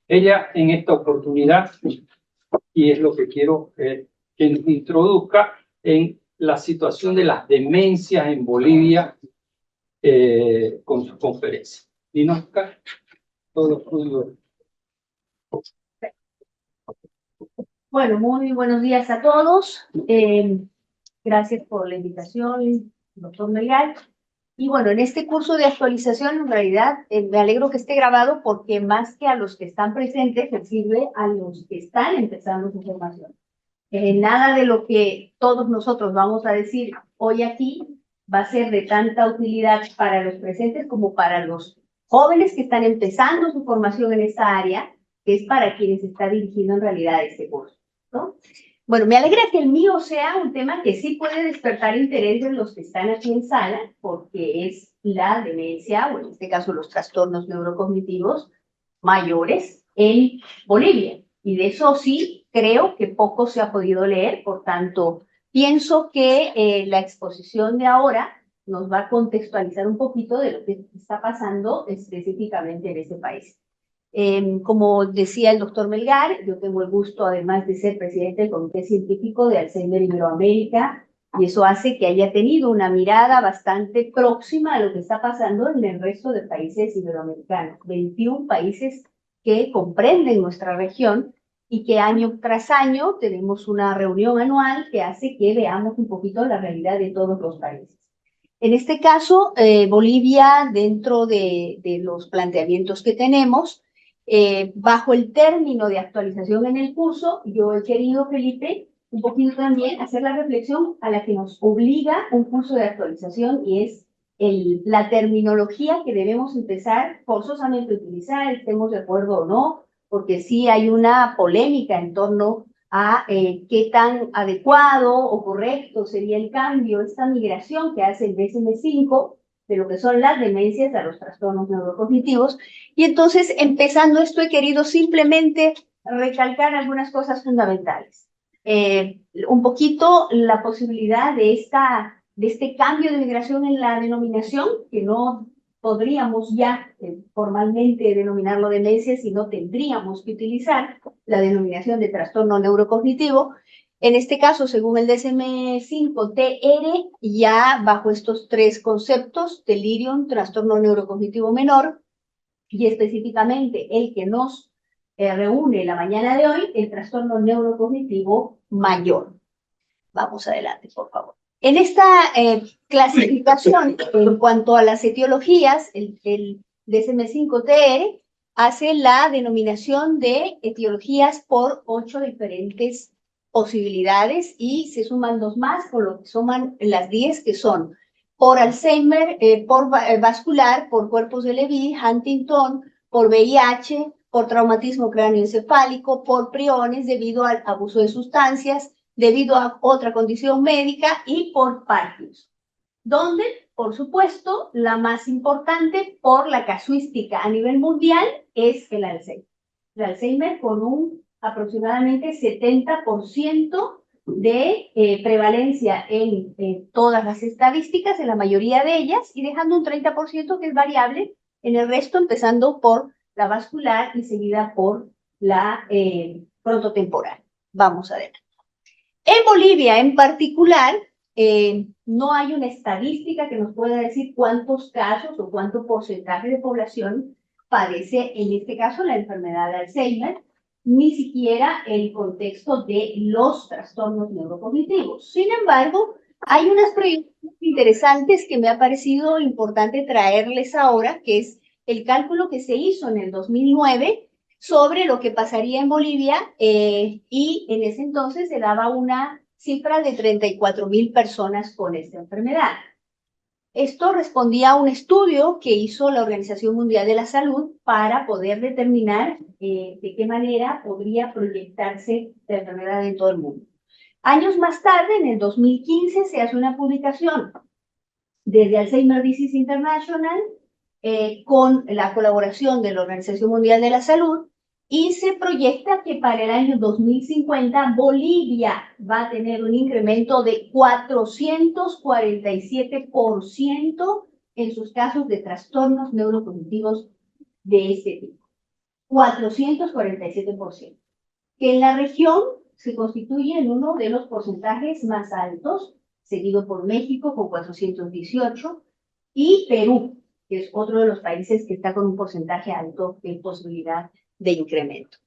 Ella en esta oportunidad, y es lo que quiero que nos introduzca en la situación de las demencias en Bolivia con su conferencia. Dinosca, todo tuyo. Bueno, muy buenos días a todos. Gracias por la invitación, doctor Melgar. Y bueno, en este curso de actualización, en realidad, me alegro que esté grabado porque más que a los que están presentes, le sirve a los que están empezando su formación. Nada de lo que todos nosotros vamos a decir hoy aquí va a ser de tanta utilidad para los presentes como para los jóvenes que están empezando su formación en esta área, que es para quienes está dirigiendo en realidad este curso, ¿no? Bueno, me alegra que el mío sea un tema que sí puede despertar interés en los que están aquí en sala, porque es la demencia, o en este caso los trastornos neurocognitivos mayores en Bolivia. Y de eso sí creo que poco se ha podido leer, por tanto, pienso que la exposición de ahora nos va a contextualizar un poquito de lo que está pasando específicamente en este país. Como decía el doctor Melgar, yo tengo el gusto, además de ser presidente del Comité Científico de Alzheimer Iberoamérica, y eso hace que haya tenido una mirada bastante próxima a lo que está pasando en el resto de países iberoamericanos. 21 países que comprenden nuestra región y que año tras año tenemos una reunión anual que hace que veamos un poquito la realidad de todos los países. En este caso, Bolivia, dentro de los planteamientos que tenemos, bajo el término de actualización en el curso, yo he querido, Felipe, un poquito también hacer la reflexión a la que nos obliga un curso de actualización y es la terminología que debemos empezar forzosamente a utilizar, estemos de acuerdo o no, porque sí hay una polémica en torno a qué tan adecuado o correcto sería el cambio, esta migración que hace el DSM-5 de lo que son las demencias a los trastornos neurocognitivos. Y entonces, empezando esto, he querido simplemente recalcar algunas cosas fundamentales. Un poquito la posibilidad de este cambio de migración en la denominación, que no podríamos ya formalmente denominarlo demencia, sino tendríamos que utilizar la denominación de trastorno neurocognitivo. En este caso, según el DSM-5-TR, ya bajo estos tres conceptos, delirium, trastorno neurocognitivo menor, y específicamente el que nos reúne la mañana de hoy, el trastorno neurocognitivo mayor. Vamos adelante, por favor. En esta clasificación, en cuanto a las etiologías, el DSM-5-TR hace la denominación de etiologías por 8 diferentes posibilidades y se suman 2 más, por lo que suman las 10 que son por Alzheimer, por vascular, por cuerpos de Levy, Huntington, por VIH, por traumatismo cráneoencefálico, por priones debido al abuso de sustancias, debido a otra condición médica y por Parkinson, donde, por supuesto, la más importante por la casuística a nivel mundial es el Alzheimer. El Alzheimer con un aproximadamente 70% de prevalencia en todas las estadísticas, en la mayoría de ellas, y dejando un 30% que es variable en el resto, empezando por la vascular y seguida por la frontotemporal. Vamos a ver. En Bolivia, en particular, no hay una estadística que nos pueda decir cuántos casos o cuánto porcentaje de población padece, en este caso, la enfermedad de Alzheimer, ni siquiera el contexto de los trastornos neurocognitivos. Sin embargo, hay unas proyecciones interesantes que me ha parecido importante traerles ahora, que es el cálculo que se hizo en el 2009 sobre lo que pasaría en Bolivia y en ese entonces se daba una cifra de 34,000 personas con esta enfermedad. Esto respondía a un estudio que hizo la Organización Mundial de la Salud para poder determinar de qué manera podría proyectarse la enfermedad en todo el mundo. Años más tarde, en el 2015, se hace una publicación desde Alzheimer Disease International con la colaboración de la Organización Mundial de la Salud, y se proyecta que para el año 2050 Bolivia va a tener un incremento de 447% en sus casos de trastornos neurocognitivos de este tipo. 447%, que en la región se constituye en uno de los porcentajes más altos, seguido por México con 418 y Perú, que es otro de los países que está con un porcentaje alto de posibilidad de incremento.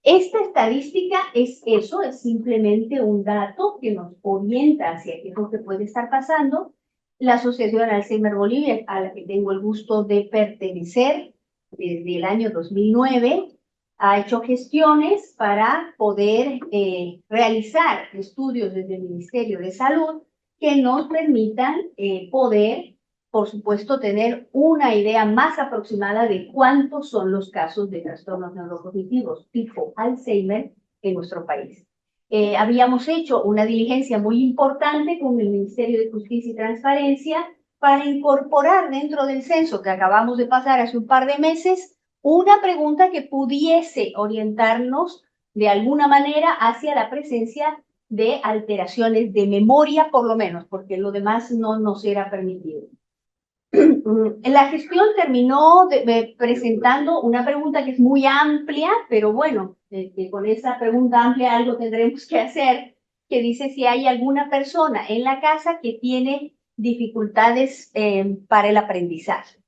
Esta estadística es eso, es simplemente un dato que nos orienta hacia qué es lo que puede estar pasando. La Asociación Alzheimer Bolivia, a la que tengo el gusto de pertenecer desde el año 2009, ha hecho gestiones para poder realizar estudios desde el Ministerio de Salud que nos permitan poder, por supuesto, tener una idea más aproximada de cuántos son los casos de trastornos neurocognitivos tipo Alzheimer en nuestro país. Habíamos hecho una diligencia muy importante con el Ministerio de Justicia y Transparencia para incorporar dentro del censo que acabamos de pasar hace un par de meses una pregunta que pudiese orientarnos de alguna manera hacia la presencia de alteraciones de memoria, por lo menos, porque lo demás no nos era permitido. La gestión terminó presentando una pregunta que es muy amplia, pero bueno, con esa pregunta amplia algo tendremos que hacer, que dice si hay alguna persona en la casa que tiene dificultades para el aprendizaje.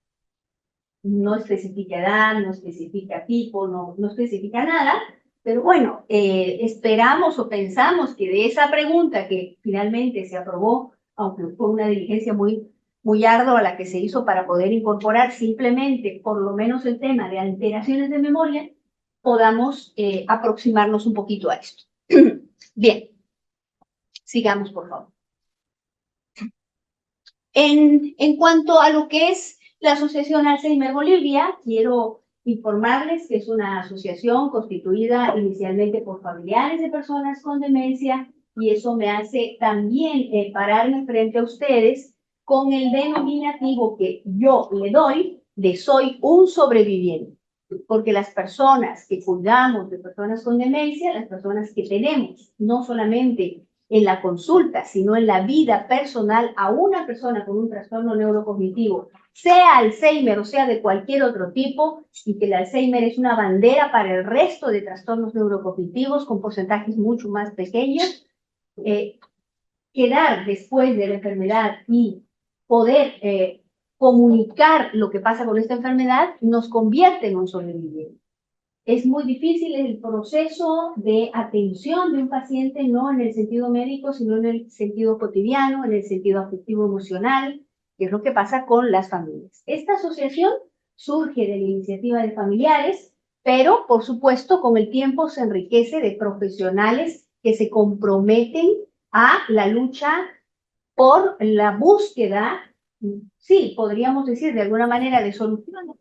No especifica edad, no especifica tipo, no especifica nada, pero bueno, esperamos o pensamos que de esa pregunta que finalmente se aprobó, aunque fue una diligencia muy ardua la que se hizo para poder incorporar simplemente, por lo menos el tema de alteraciones de memoria, podamos aproximarnos un poquito a esto. Bien, sigamos por favor. En cuanto a lo que es la Asociación Alzheimer Bolivia, quiero informarles que es una asociación constituida inicialmente por familiares de personas con demencia y eso me hace también pararme frente a ustedes con el denominativo que yo le doy de soy un sobreviviente. Porque las personas que cuidamos de personas con demencia, las personas que tenemos no solamente en la consulta, sino en la vida personal a una persona con un trastorno neurocognitivo, sea Alzheimer o sea de cualquier otro tipo, y que el Alzheimer es una bandera para el resto de trastornos neurocognitivos con porcentajes mucho más pequeños, quedar después de la enfermedad y poder comunicar lo que pasa con esta enfermedad nos convierte en un sobreviviente. Es muy difícil el proceso de atención de un paciente, no en el sentido médico, sino en el sentido cotidiano, en el sentido afectivo emocional, que es lo que pasa con las familias. Esta asociación surge de la iniciativa de familiares, pero por supuesto con el tiempo se enriquece de profesionales que se comprometen a la lucha por la búsqueda, sí, podríamos decir de alguna manera de solución,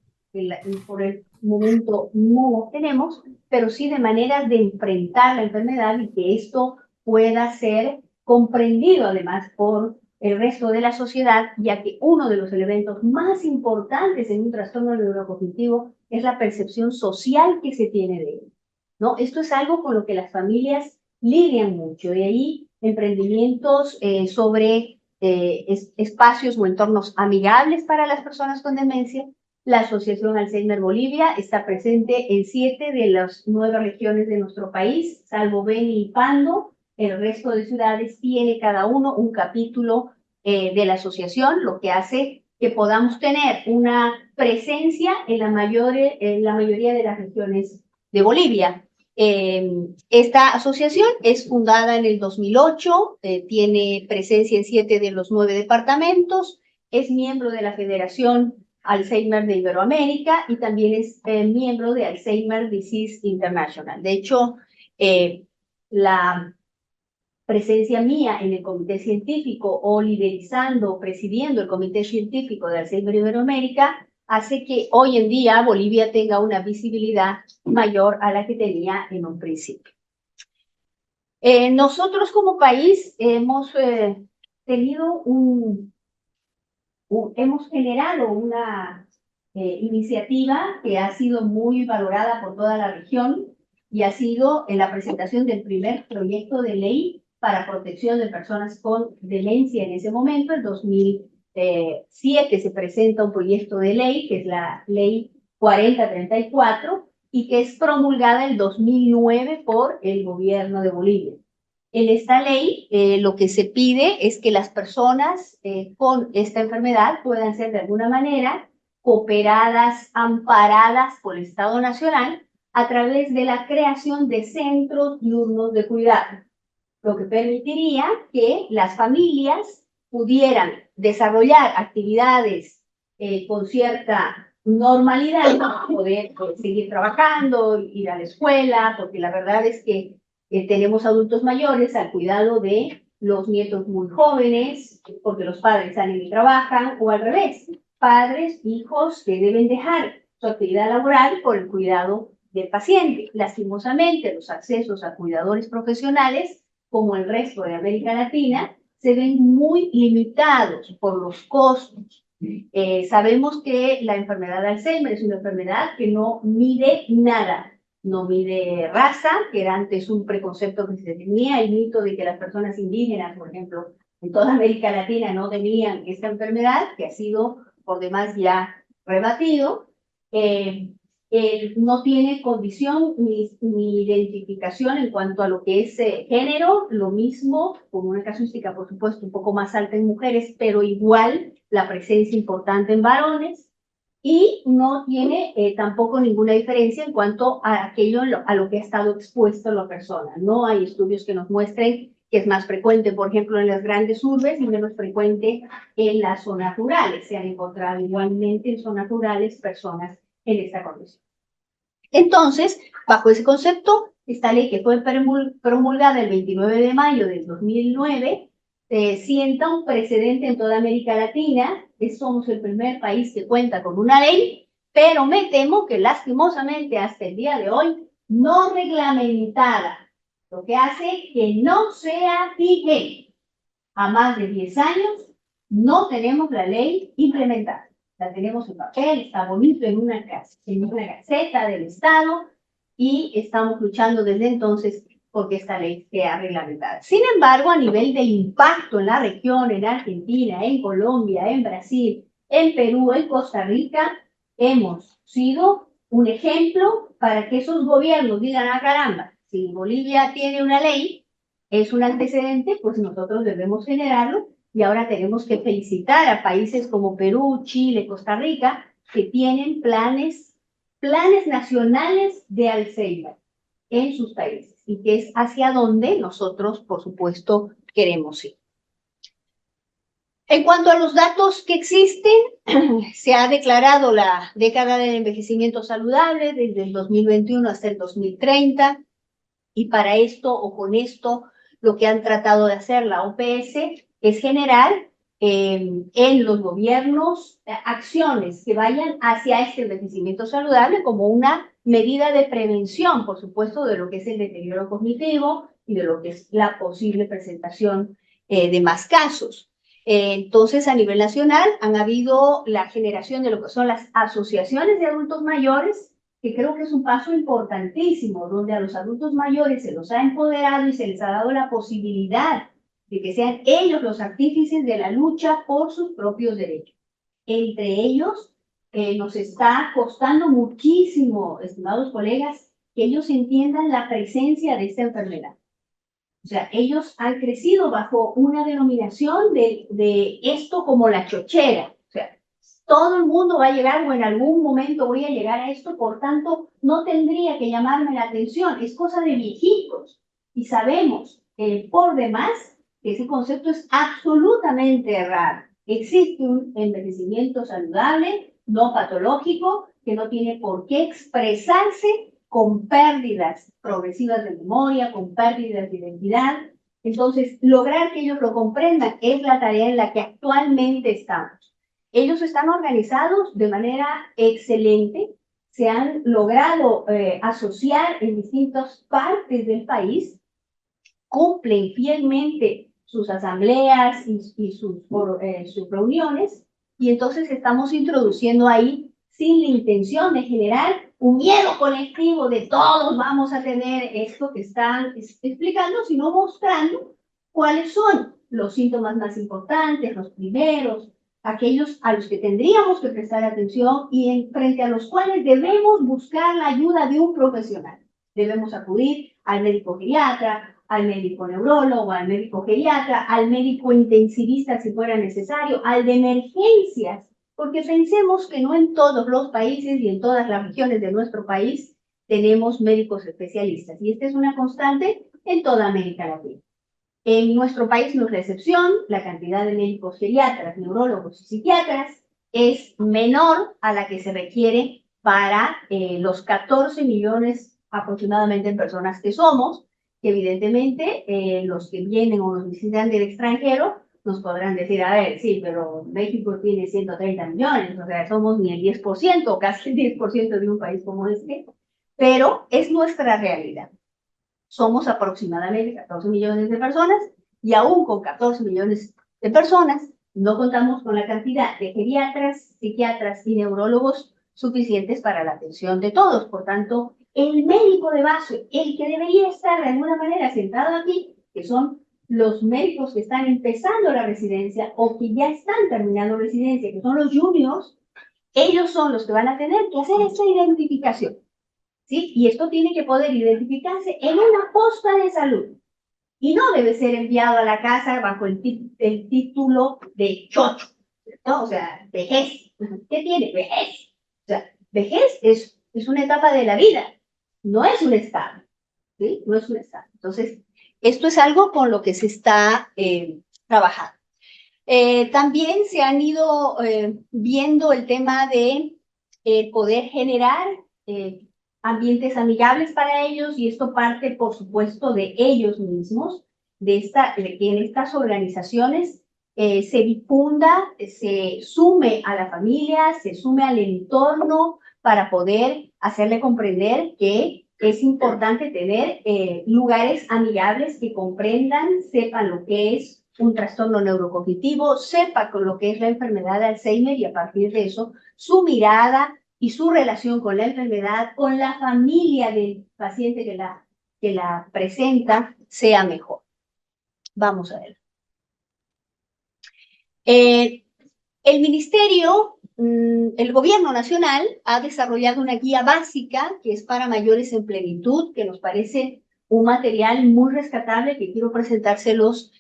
por el momento no lo tenemos, pero sí de maneras de enfrentar la enfermedad y que esto pueda ser comprendido además por el resto de la sociedad, ya que uno de los elementos más importantes en un trastorno neurocognitivo es la percepción social que se tiene de él, ¿no? Esto es algo con lo que las familias lidian mucho, y ahí emprendimientos sobre espacios o entornos amigables para las personas con demencia. La Asociación Alzheimer Bolivia está presente en 7 de las 9 regiones de nuestro país, salvo Beni y Pando. El resto de ciudades tiene cada uno un capítulo de la asociación, lo que hace que podamos tener una presencia en la mayoría de las regiones de Bolivia. Esta asociación es fundada en el 2008, tiene presencia en 7 de los 9 departamentos, es miembro de la Federación Alzheimer de Iberoamérica y también es miembro de Alzheimer Disease International. De hecho, la presencia mía en el comité científico o liderizando, presidiendo el comité científico de Alzheimer Iberoamérica hace que hoy en día Bolivia tenga una visibilidad mayor a la que tenía en un principio. Nosotros como país hemos tenido hemos generado una iniciativa que ha sido muy valorada por toda la región y ha sido en la presentación del primer proyecto de ley para protección de personas con demencia en ese momento. En 2007 se presenta un proyecto de ley, que es la ley 4034, y que es promulgada en 2009 por el gobierno de Bolivia. En esta ley lo que se pide es que las personas con esta enfermedad puedan ser de alguna manera cooperadas, amparadas por el Estado Nacional a través de la creación de centros diurnos de cuidado, lo que permitiría que las familias pudieran desarrollar actividades con cierta normalidad, poder seguir trabajando, ir a la escuela, porque la verdad es que tenemos adultos mayores al cuidado de los nietos muy jóvenes, porque los padres salen y trabajan, o al revés, padres, hijos que deben dejar su actividad laboral por el cuidado del paciente. Lastimosamente, los accesos a cuidadores profesionales, como el resto de América Latina, se ven muy limitados por los costos. Sabemos que la enfermedad de Alzheimer es una enfermedad que no mide nada, no mide raza, que era antes un preconcepto que se tenía, el mito de que las personas indígenas, por ejemplo, en toda América Latina no tenían esta enfermedad, que ha sido por demás ya rebatido. No tiene condición ni identificación en cuanto a lo que es género, lo mismo, con una casuística, por supuesto, un poco más alta en mujeres, pero igual la presencia importante en varones, y no tiene tampoco ninguna diferencia en cuanto a aquello a lo que ha estado expuesto la persona. No hay estudios que nos muestren que es más frecuente, por ejemplo, en las grandes urbes y menos frecuente en las zonas rurales. Se han encontrado igualmente en zonas rurales personas en esta condición. Entonces, bajo ese concepto, esta ley que fue promulgada el 29 de mayo del 2009, sienta un precedente en toda América Latina. Somos el primer país que cuenta con una ley, pero me temo que lastimosamente hasta el día de hoy no reglamentada, lo que hace que no sea vigente. A más de 10 años no tenemos la ley implementada. La tenemos en papel, está bonito en una gaceta del Estado, y estamos luchando desde entonces porque esta ley sea reglamentada. Sin embargo, a nivel del impacto en la región, en Argentina, en Colombia, en Brasil, en Perú, en Costa Rica, hemos sido un ejemplo para que esos gobiernos digan, ah, caramba, si Bolivia tiene una ley, es un antecedente, pues nosotros debemos generarlo. Y ahora tenemos que felicitar a países como Perú, Chile, Costa Rica, que tienen planes nacionales de Alzheimer en sus países, y que es hacia donde nosotros, por supuesto, queremos ir. En cuanto a los datos que existen, se ha declarado la década del envejecimiento saludable desde el 2021 hasta el 2030, y para esto o con esto lo que han tratado de hacer la OPS es generar en los gobiernos acciones que vayan hacia este envejecimiento saludable como una medida de prevención, por supuesto, de lo que es el deterioro cognitivo y de lo que es la posible presentación de más casos. Entonces, a nivel nacional han habido la generación de lo que son las asociaciones de adultos mayores, que creo que es un paso importantísimo, donde a los adultos mayores se los ha empoderado y se les ha dado la posibilidad de que sean ellos los artífices de la lucha por sus propios derechos. Entre ellos, nos está costando muchísimo, estimados colegas, que ellos entiendan la presencia de esta enfermedad. O sea, ellos han crecido bajo una denominación de esto como la chochera. O sea, todo el mundo va a llegar, o en algún momento voy a llegar a esto, por tanto, no tendría que llamarme la atención. Es cosa de viejitos. Y sabemos por demás que ese concepto es absolutamente errado. Existe un envejecimiento saludable, no patológico, que no tiene por qué expresarse con pérdidas progresivas de memoria, con pérdidas de identidad. Entonces, lograr que ellos lo comprendan es la tarea en la que actualmente estamos. Ellos están organizados de manera excelente, se han logrado asociar en distintas partes del país, cumplen fielmente sus asambleas y sus reuniones, y entonces estamos introduciendo ahí, sin la intención de generar un miedo colectivo de todos vamos a tener esto que están explicando, sino mostrando cuáles son los síntomas más importantes, los primeros, aquellos a los que tendríamos que prestar atención y frente a los cuales debemos buscar la ayuda de un profesional. Debemos acudir al médico geriatra, al médico neurólogo, al médico geriatra, al médico intensivista si fuera necesario, al de emergencias, porque pensemos que no en todos los países y en todas las regiones de nuestro país tenemos médicos especialistas. Y esta es una constante en toda América Latina. En nuestro país no es la excepción, la cantidad de médicos geriatras, neurólogos y psiquiatras es menor a la que se requiere para los 14 millones aproximadamente de personas que somos, que evidentemente los que vienen o nos visitan del extranjero nos podrán decir, a ver, sí, pero México tiene 130 millones, o sea, somos ni el 10% o casi el 10% de un país como este, pero es nuestra realidad. Somos aproximadamente 14 millones de personas y aún con 14 millones de personas no contamos con la cantidad de geriatras, psiquiatras y neurólogos suficientes para la atención de todos. Por tanto, el médico de base, el que debería estar de alguna manera sentado aquí, que son los médicos que están empezando la residencia o que ya están terminando residencia, que son los juniors, ellos son los que van a tener que hacer esta identificación. ¿Sí? Y esto tiene que poder identificarse en una posta de salud. Y no debe ser enviado a la casa bajo el título de chocho, ¿no? O sea, vejez. ¿Qué tiene? Vejez. O sea, vejez es una etapa de la vida, no es un estado. ¿Sí? No es un estado. Entonces, esto es algo con lo que se está trabajando. También se han ido viendo el tema de poder generar ambientes amigables para ellos, y esto parte, por supuesto, de ellos mismos, de que en estas organizaciones se difunda, se sume a la familia, se sume al entorno para poder hacerle comprender que es importante tener lugares amigables que comprendan, sepan lo que es un trastorno neurocognitivo, sepa con lo que es la enfermedad de Alzheimer y a partir de eso su mirada y su relación con la enfermedad, con la familia del paciente que la presenta, sea mejor. Vamos a ver. El Ministerio, el Gobierno Nacional ha desarrollado una guía básica que es para mayores en plenitud, que nos parece un material muy rescatable que quiero presentárselos,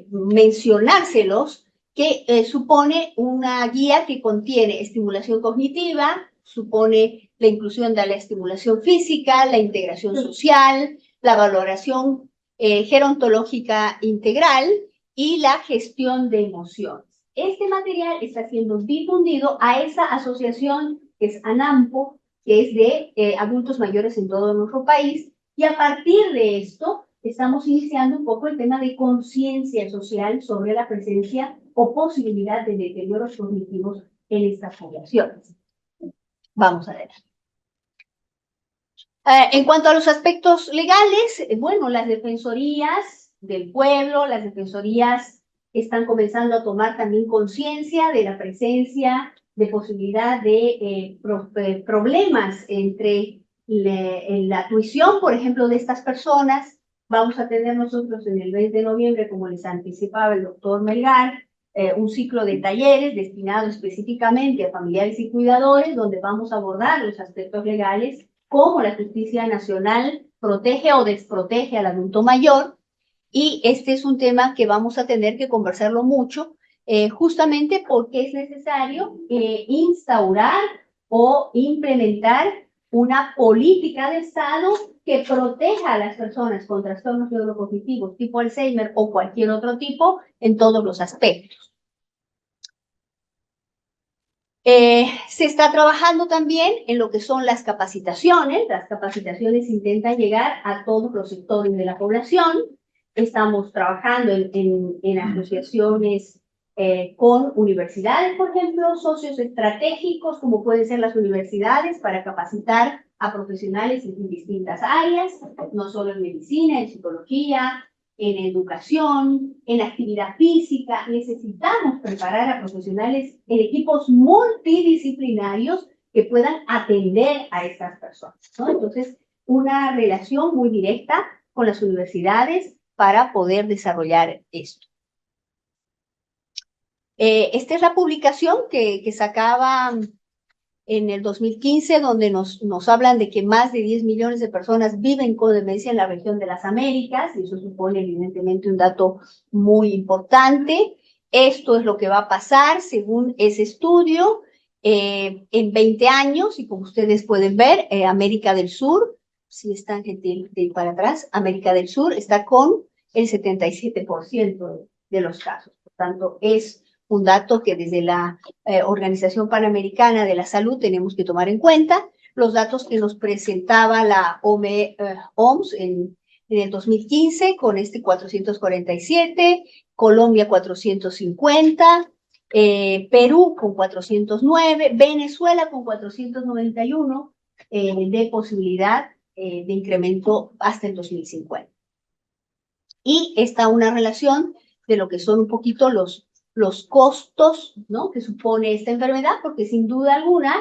mencionárselos, que supone una guía que contiene estimulación cognitiva, supone la inclusión de la estimulación física, la integración social, la valoración gerontológica integral y la gestión de emociones. Este material está siendo difundido a esa asociación que es ANAMPO, que es de adultos mayores en todo nuestro país, y a partir de esto estamos iniciando un poco el tema de conciencia social sobre la presencia o posibilidad de deterioros cognitivos en estas poblaciones. Vamos a ver. En cuanto a los aspectos legales, bueno, las defensorías del pueblo, las defensorías están comenzando a tomar también conciencia de la presencia de posibilidad de problemas entre la tuición, por ejemplo, de estas personas. Vamos a tener nosotros en el mes de noviembre, como les anticipaba el doctor Melgar, un ciclo de talleres destinado específicamente a familiares y cuidadores, donde vamos a abordar los aspectos legales, cómo la justicia nacional protege o desprotege al adulto mayor, y este es un tema que vamos a tener que conversarlo mucho, justamente porque es necesario instaurar o implementar una política de Estado que proteja a las personas con trastornos neurocognitivos tipo Alzheimer o cualquier otro tipo en todos los aspectos. Se está trabajando también en lo que son las capacitaciones. Las capacitaciones intentan llegar a todos los sectores de la población. Estamos trabajando en asociaciones con universidades, por ejemplo, socios estratégicos, como pueden ser las universidades, para capacitar a profesionales en distintas áreas, no solo en medicina, en psicología, en educación, en actividad física. Necesitamos preparar a profesionales en equipos multidisciplinarios que puedan atender a estas personas, ¿no? Entonces, una relación muy directa con las universidades para poder desarrollar esto. Esta es la publicación que sacaba en el 2015, donde nos hablan de que más de 10 millones de personas viven con demencia en la región de las Américas, y eso supone evidentemente un dato muy importante. Esto es lo que va a pasar según ese estudio en 20 años, y como ustedes pueden ver, América del Sur, si están gentil de ir para atrás, América del Sur está con el 77% de los casos. Por tanto, es un dato que desde la Organización Panamericana de la Salud tenemos que tomar en cuenta. Los datos que nos presentaba la OMS en el 2015 con 447, Colombia 450, Perú con 409, Venezuela con 491 de posibilidad de incremento hasta el 2050. Y está una relación de lo que son un poquito los costos, ¿no?, que supone esta enfermedad, porque sin duda alguna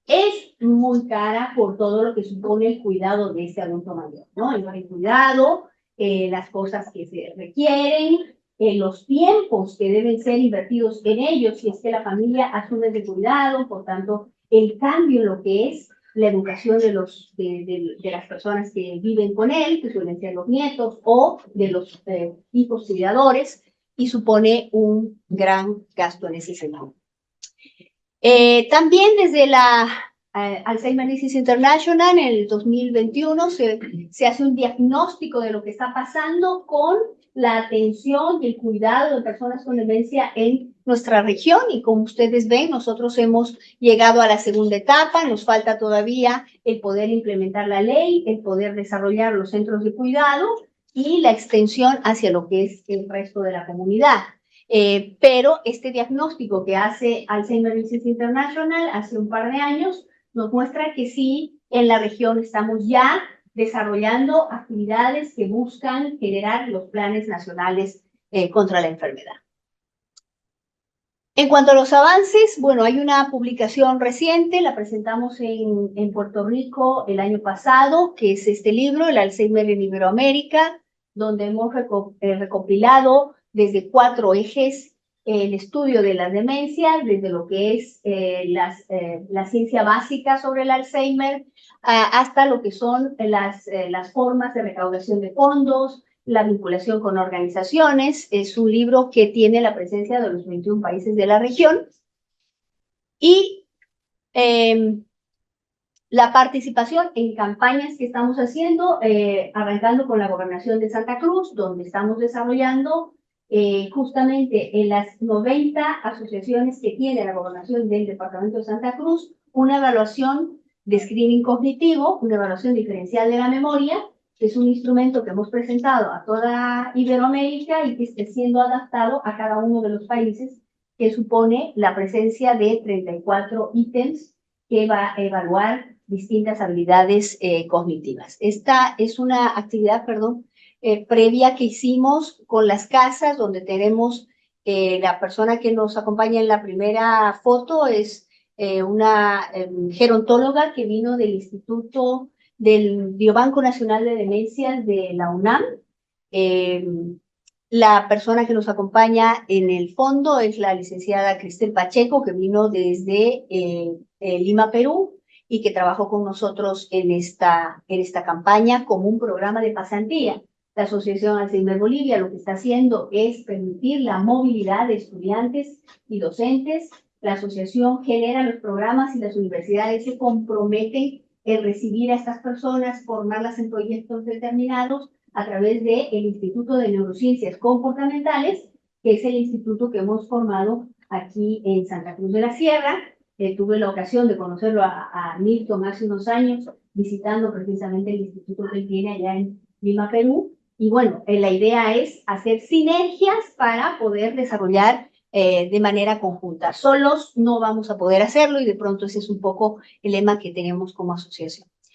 es muy cara por todo lo que supone el cuidado de este adulto mayor, ¿no? El cuidado, las cosas que se requieren, los tiempos que deben ser invertidos en ellos, si es que la familia asume el cuidado, por tanto, el cambio en lo que es la educación de las personas que viven con él, que suelen ser los nietos, o de los hijos cuidadores, y supone un gran gasto en ese sentido. También desde la Alzheimer Disease International en el 2021 se hace un diagnóstico de lo que está pasando con la atención y el cuidado de personas con demencia en nuestra región, y como ustedes ven, nosotros hemos llegado a la segunda etapa. Nos falta todavía el poder implementar la ley, el poder desarrollar los centros de cuidado y la extensión hacia lo que es el resto de la comunidad. Pero este diagnóstico que hace Alzheimer Disease International hace un par de años nos muestra que sí, en la región estamos ya desarrollando actividades que buscan generar los planes nacionales contra la enfermedad. En cuanto a los avances, bueno, hay una publicación reciente, la presentamos en Puerto Rico el año pasado, que es este libro, El Alzheimer en Iberoamérica, donde hemos recopilado desde 4 ejes el estudio de las demencias, desde lo que es la ciencia básica sobre el Alzheimer, hasta lo que son las formas de recaudación de fondos, la vinculación con organizaciones. Es un libro que tiene la presencia de los 21 países de la región. Y la participación en campañas que estamos haciendo, arrancando con la Gobernación de Santa Cruz, donde estamos desarrollando justamente en las 90 asociaciones que tiene la Gobernación del Departamento de Santa Cruz, una evaluación de screening cognitivo, una evaluación diferencial de la memoria, que es un instrumento que hemos presentado a toda Iberoamérica y que esté siendo adaptado a cada uno de los países, que supone la presencia de 34 ítems que va a evaluar distintas habilidades cognitivas. Esta es una actividad, previa que hicimos con las casas, donde tenemos la persona que nos acompaña en la primera foto es una gerontóloga que vino del Instituto del Biobanco Nacional de Demencias de la UNAM. La persona que nos acompaña en el fondo es la licenciada Cristel Pacheco, que vino desde Lima, Perú, y que trabajó con nosotros en esta campaña como un programa de pasantía. La Asociación Alzheimer Bolivia lo que está haciendo es permitir la movilidad de estudiantes y docentes. La asociación genera los programas y las universidades se comprometen en recibir a estas personas, formarlas en proyectos determinados a través del Instituto de Neurociencias Comportamentales, que es el instituto que hemos formado aquí en Santa Cruz de la Sierra. Tuve la ocasión de conocerlo a Milton hace unos años, visitando precisamente el instituto que él tiene allá en Lima, Perú. Y bueno, la idea es hacer sinergias para poder desarrollar de manera conjunta. Solos no vamos a poder hacerlo, y de pronto ese es un poco el lema que tenemos como asociación.